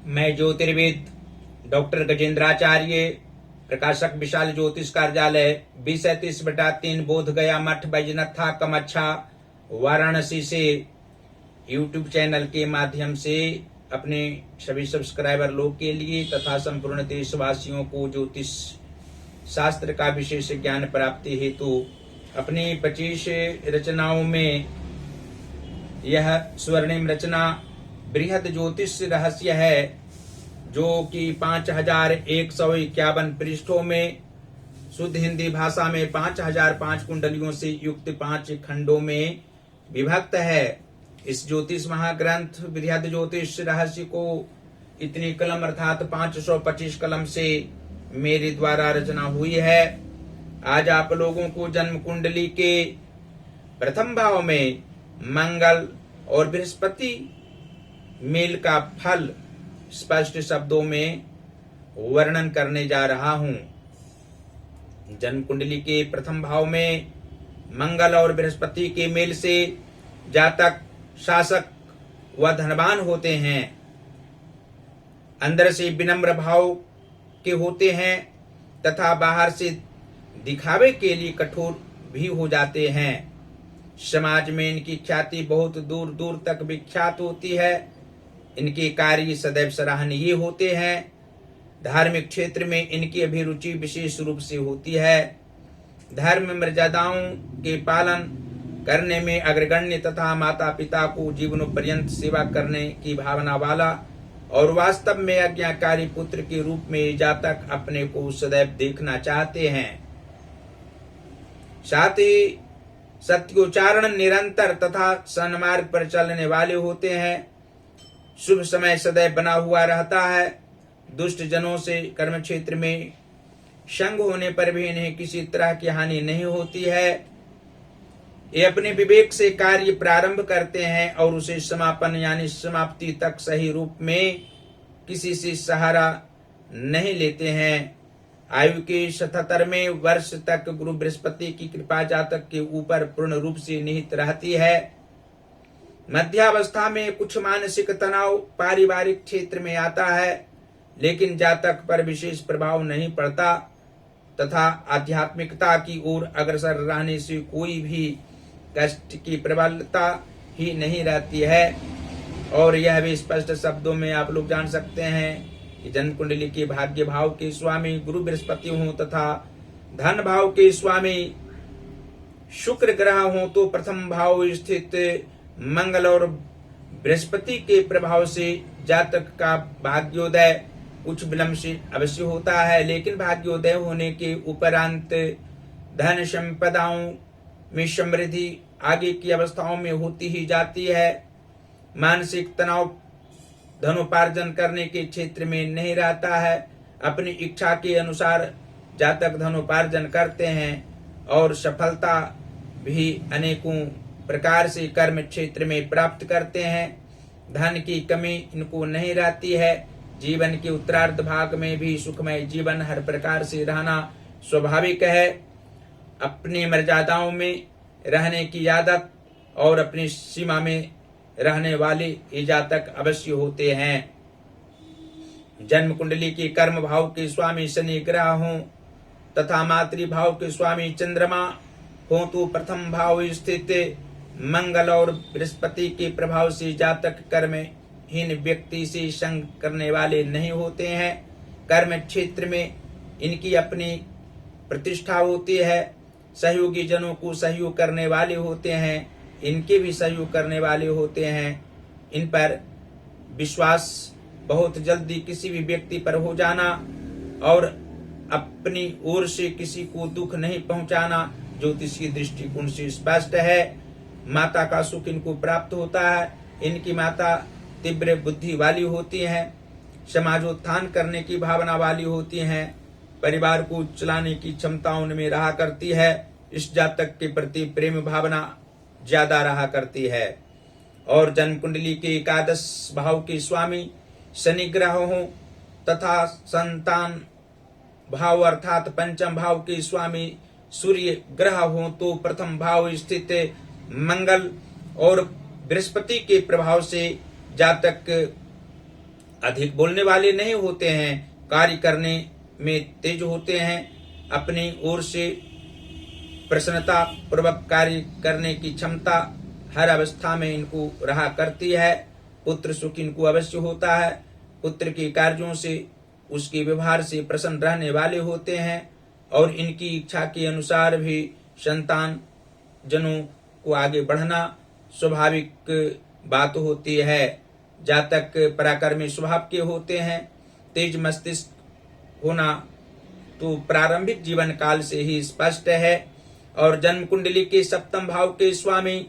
मैं ज्योतिर्विद डॉक्टर गजेंद्राचार्य, प्रकाशक विशाल ज्योतिष कार्यालय 2037/3 बोध गया मठ बैजनाथा कमच्छा वाराणसी से यूट्यूब चैनल के माध्यम से अपने सभी सब्सक्राइबर लोग के लिए तथा संपूर्ण देशवासियों को ज्योतिष शास्त्र का विशेष ज्ञान प्राप्ति हेतु अपनी 25 रचनाओं में यह स्वर्णिम रचना बृहद ज्योतिष रहस्य है, जो कि 5151 पृष्ठों में शुद्ध हिंदी भाषा में 5005 कुंडलियों से युक्त 5 खंडों में विभक्त है। इस ज्योतिष महाग्रंथ बृहद ज्योतिष रहस्य को इतनी कलम अर्थात 525 कलम से मेरे द्वारा रचना हुई है। आज आप लोगों को जन्म कुंडली के प्रथम भाव में मंगल और बृहस्पति मेल का फल स्पष्ट शब्दों में वर्णन करने जा रहा हूं। जन्म कुंडली के प्रथम भाव में मंगल और बृहस्पति के मेल से जातक शासक व धनवान होते हैं, अंदर से विनम्र भाव के होते हैं तथा बाहर से दिखावे के लिए कठोर भी हो जाते हैं। समाज में इनकी ख्याति बहुत दूर दूर तक विख्यात होती है। इनके कार्य सदैव सराहनीय होते हैं। धार्मिक क्षेत्र में इनकी अभिरुचि विशेष रूप से होती है। धर्म मर्यादाओं के पालन करने में अग्रगण्य तथा माता पिता को जीवनोपर्यंत सेवा करने की भावना वाला और वास्तव में आज्ञाकारी पुत्र के रूप में जातक अपने को सदैव देखना चाहते हैं। साथ ही सत्योच्चारण निरंतर तथा सन्मार्ग पर चलने वाले होते हैं। शुभ समय सदैव बना हुआ रहता है। दुष्ट जनों से कर्म क्षेत्र में संग होने पर भी इन्हें किसी तरह की हानि नहीं होती है। ये अपने विवेक से कार्य प्रारंभ करते हैं और उसे समापन यानी समाप्ति तक सही रूप में किसी से सहारा नहीं लेते हैं। आयु के 77वें वर्ष तक गुरु बृहस्पति की कृपा जातक के ऊपर पूर्ण रूप से निहित रहती है। मध्यावस्था में कुछ मानसिक तनाव पारिवारिक क्षेत्र में आता है, लेकिन जातक पर विशेष प्रभाव नहीं पड़ता तथा आध्यात्मिकता की ओर अग्रसर रहने से कोई भी कष्ट की प्रबलता ही नहीं रहती है। और यह भी स्पष्ट शब्दों में आप लोग जान सकते हैं कि जन्म कुंडली के भाग्य भाव के स्वामी गुरु बृहस्पति हों तथा धन भाव के स्वामी शुक्र ग्रह हों तो प्रथम भाव स्थित मंगल और बृहस्पति के प्रभाव से जातक का भाग्योदय कुछ विलंब से अवश्य होता है, लेकिन भाग्योदय होने के उपरांत धन संपदाओं में समृद्धि आगे की अवस्थाओं में होती ही जाती है। मानसिक तनाव धनोपार्जन करने के क्षेत्र में नहीं रहता है। अपनी इच्छा के अनुसार जातक धनोपार्जन करते हैं और सफलता भी अनेकों प्रकार से कर्म क्षेत्र में प्राप्त करते हैं। धन की कमी इनको नहीं रहती है। जीवन के उत्तरार्ध भाग में भी सुखमय जीवन हर प्रकार से रहना स्वाभाविक है। अपनी मर्यादाओं में रहने की आदत और अपनी सीमा में रहने वाले ये जातक अवश्य होते हैं। जन्म कुंडली के कर्म भाव के स्वामी शनि ग्रह हों तथा मातृभाव के स्वामी चंद्रमा हों तो प्रथम भाव स्थित मंगल और बृहस्पति के प्रभाव से जातक कर्महीन व्यक्ति से संग करने वाले नहीं होते हैं। कर्म क्षेत्र में इनकी अपनी प्रतिष्ठा होती है। सहयोगी जनों को सहयोग करने वाले होते हैं, इनके भी सहयोग करने वाले होते हैं। इन पर विश्वास बहुत जल्दी किसी भी व्यक्ति पर हो जाना और अपनी ओर से किसी को दुख नहीं पहुंचाना ज्योतिषीय दृष्टिकोण से स्पष्ट है। माता का सुख इनको प्राप्त होता है। इनकी माता तीव्र बुद्धि वाली होती हैं, समाजोत्थान करने की भावना वाली होती हैं, परिवार को चलाने की क्षमता उनमें रहा करती है। इस जातक के प्रति प्रेम भावना ज्यादा रहा करती है। और जन्म कुंडली के एकादश भाव के स्वामी शनि ग्रह हों तथा संतान भाव अर्थात पंचम भाव के स्वामी सूर्य ग्रह हों तो प्रथम भाव स्थित मंगल और बृहस्पति के प्रभाव से जातक अधिक बोलने वाले नहीं होते हैं, कार्य करने में तेज होते हैं, अपनी ओर से प्रसन्नता पूर्वक कार्य करने की क्षमता हर अवस्था में इनको रहा करती है। पुत्र सुख इनको अवश्य होता है, पुत्र के कार्यों से उसके व्यवहार से प्रसन्न रहने वाले होते हैं और इनकी इच्छा के अनुसार भी संतान जनों को आगे बढ़ना स्वाभाविक बात होती है। जातक पराक्रमी स्वभाव के होते हैं, तेज मस्तिष्क होना तो प्रारंभिक जीवन काल से ही स्पष्ट है और जन्म कुंडली के सप्तम भाव के स्वामी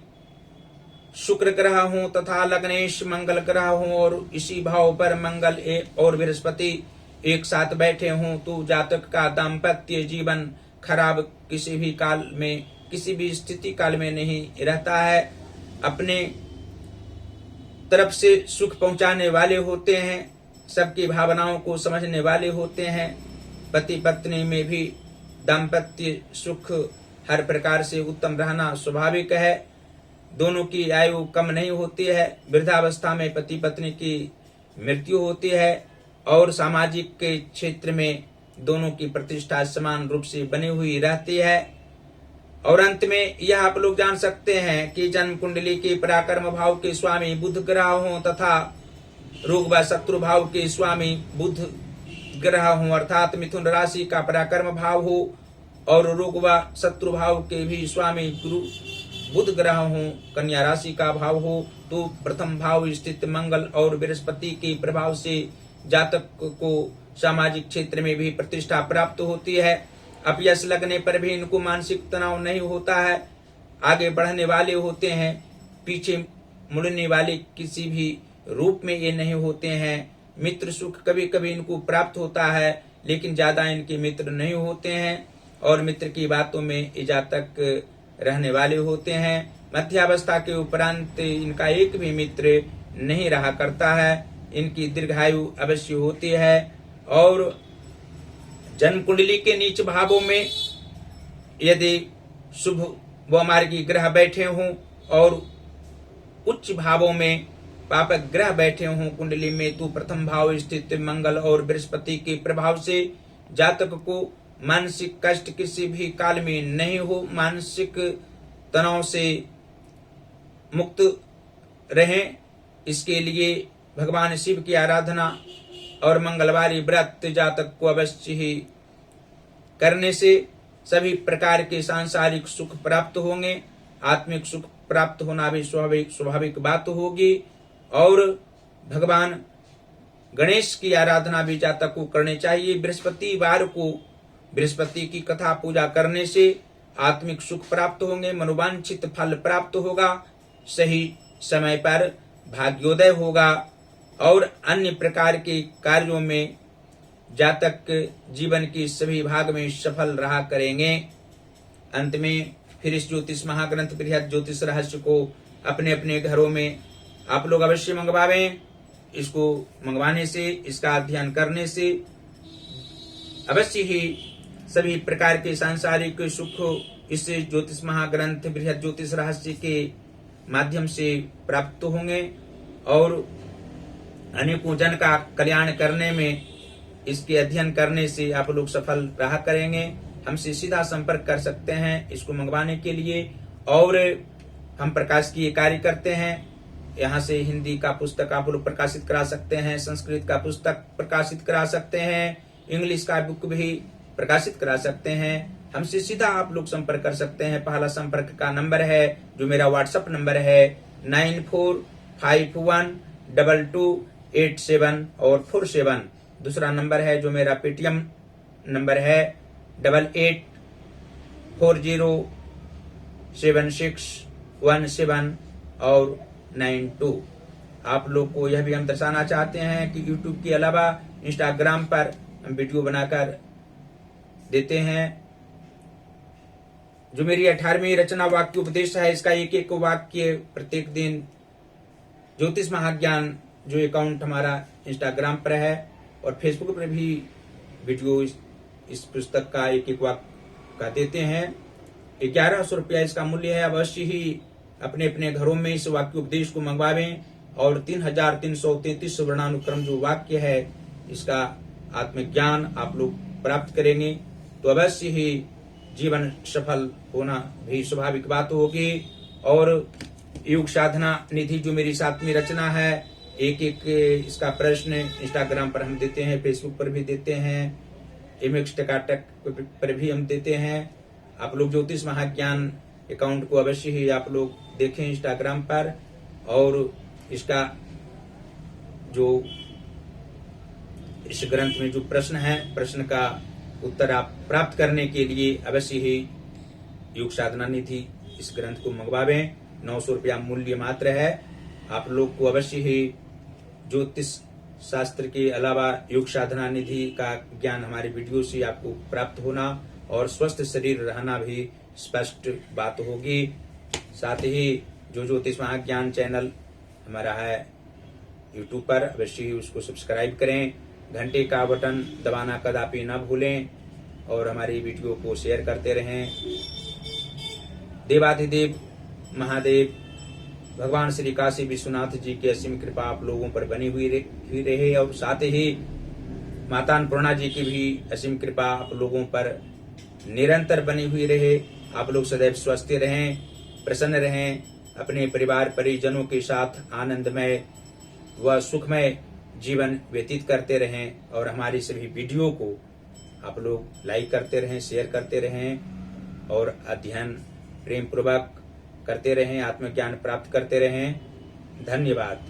शुक्र ग्रह हों तथा लग्नेश मंगल ग्रह हों और इसी भाव पर मंगल और बृहस्पति एक साथ बैठे हों तो जातक का दाम्पत्य जीवन खराब किसी भी काल में, किसी भी स्थिति काल में नहीं रहता है। अपने तरफ से सुख पहुंचाने वाले होते हैं, सबकी भावनाओं को समझने वाले होते हैं। पति पत्नी में भी दाम्पत्य सुख हर प्रकार से उत्तम रहना स्वाभाविक है। दोनों की आयु कम नहीं होती है, वृद्धावस्था में पति पत्नी की मृत्यु होती है और सामाजिक के क्षेत्र में दोनों की प्रतिष्ठा समान रूप से बनी हुई रहती है। और अंत में यह आप लोग जान सकते हैं कि जन्म कुंडली के पराक्रम भाव के स्वामी बुध ग्रह हों तथा रोग व शत्रु भाव के स्वामी बुध ग्रह हों, अर्थात मिथुन राशि का पराक्रम भाव हो और रोग व शत्रु भाव के भी स्वामी गुरु बुध ग्रह हों, कन्या राशि का भाव हो तो प्रथम भाव स्थित मंगल और बृहस्पति के प्रभाव से जातक को सामाजिक क्षेत्र में भी प्रतिष्ठा प्राप्त होती है। अपयश लगने पर भी इनको मानसिक तनाव नहीं होता है, आगे बढ़ने वाले होते हैं, पीछे मुड़ने वाले किसी भी रूप में ये नहीं होते हैं। मित्र सुख कभी कभी इनको प्राप्त होता है लेकिन ज्यादा इनके मित्र नहीं होते हैं और मित्र की बातों में ये जातक रहने वाले होते हैं। मध्यावस्था के उपरांत इनका एक भी मित्र नहीं रहा करता है, इनकी दीर्घायु अवश्य होती है। और जन्म कुंडली के नीच भावों में यदि शुभ व मार्गी ग्रह बैठे हों और उच्च भावों में पापक ग्रह बैठे हों कुंडली में तो प्रथम भाव स्थित मंगल और बृहस्पति के प्रभाव से जातक को मानसिक कष्ट किसी भी काल में नहीं हो, मानसिक तनाव से मुक्त रहें। इसके लिए भगवान शिव की आराधना और मंगलवारी व्रत जातक को अवश्य ही करने से सभी प्रकार के सांसारिक सुख प्राप्त होंगे। आत्मिक सुख प्राप्त होना भी स्वाभाविक बात होगी और भगवान गणेश की आराधना भी जातक को करनी चाहिए। बृहस्पतिवार को बृहस्पति की कथा पूजा करने से आत्मिक सुख प्राप्त होंगे, मनोवांछित फल प्राप्त होगा, सही समय पर भाग्योदय होगा और अन्य प्रकार के कार्यों में जातक जीवन की सभी भाग में सफल रहा करेंगे। अंत में फिर इस ज्योतिष महाग्रंथ बृहद ज्योतिष रहस्य को अपने अपने घरों में आप लोग अवश्य मंगवावें। इसको मंगवाने से, इसका अध्ययन करने से अवश्य ही सभी प्रकार के सांसारिक सुख इस ज्योतिष महाग्रंथ बृहद ज्योतिष रहस्य के माध्यम से प्राप्त होंगे और अनेकों जन का कल्याण करने में इसके अध्ययन करने से आप लोग सफल रहा करेंगे। हमसे सीधा संपर्क कर सकते हैं इसको मंगवाने के लिए और हम प्रकाशकीय कार्य करते हैं। यहाँ से हिंदी का पुस्तक आप लोग प्रकाशित करा सकते हैं, संस्कृत का पुस्तक प्रकाशित करा सकते हैं, इंग्लिश का बुक भी प्रकाशित करा सकते हैं। हमसे सीधा आप लोग संपर्क कर सकते हैं। पहला संपर्क का नंबर है जो मेरा व्हाट्सएप नंबर है 94512287 और 47। दूसरा नंबर है जो मेरा पेटीएम नंबर है 88407617 और 92। आप लोग को यह भी हम दर्शाना चाहते हैं कि YouTube के अलावा इंस्टाग्राम पर हम वीडियो बनाकर देते हैं। जो मेरी 18वीं रचना वाक्य उपदेश है, इसका एक एक वाक्य प्रत्येक दिन ज्योतिष महाज्ञान जो अकाउंट हमारा इंस्टाग्राम पर है और फेसबुक पर भी वीडियो इस पुस्तक का एक एक वाक्य का देते हैं। 1100 रुपया इसका मूल्य है। अवश्य ही अपने अपने घरों में इस वाक्य उपदेश को मंगवावें। और 3333 वर्णानुक्रम जो वाक्य है, इसका आत्मज्ञान आप लोग प्राप्त करेंगे तो अवश्य ही जीवन सफल होना भी स्वाभाविक बात होगी। और योग साधना निधि जो मेरी 7वीं रचना है, एक एक इसका प्रश्न इंस्टाग्राम पर हम देते हैं, फेसबुक पर भी देते हैं, MX टकाटक पर भी हम देते हैं। आप लोग ज्योतिष महाज्ञान अकाउंट को अवश्य ही आप लोग देखें इंस्टाग्राम पर, और इसका जो इस ग्रंथ में जो प्रश्न है, प्रश्न का उत्तर आप प्राप्त करने के लिए अवश्य ही योग साधना निधि इस ग्रंथ को मंगवावें। 900 रुपया मूल्य मात्र है। आप लोग को अवश्य ही ज्योतिष शास्त्र के अलावा योग साधना निधि का ज्ञान हमारे वीडियो से आपको प्राप्त होना और स्वस्थ शरीर रहना भी स्पष्ट बात होगी। साथ ही जो ज्योतिष महाज्ञान चैनल हमारा है यूट्यूब पर, अवश्य ही उसको सब्सक्राइब करें, घंटे का बटन दबाना कदापि न भूलें और हमारी वीडियो को शेयर करते रहें। देवाधिदेव महादेव भगवान श्री काशी विश्वनाथ जी की असीम कृपा आप लोगों पर बनी हुई रहे और साथ ही माता अन्नपूर्णा जी की भी असीम कृपा आप लोगों पर निरंतर बनी हुई रहे। आप लोग सदैव स्वस्थ रहें, प्रसन्न रहें, अपने परिवार परिजनों के साथ आनंदमय व सुखमय जीवन व्यतीत करते रहें और हमारी सभी वीडियो को आप लोग लाइक करते रहें, शेयर करते रहें और अध्ययन प्रेम पूर्वक करते रहें, आत्मज्ञान प्राप्त करते रहें। धन्यवाद।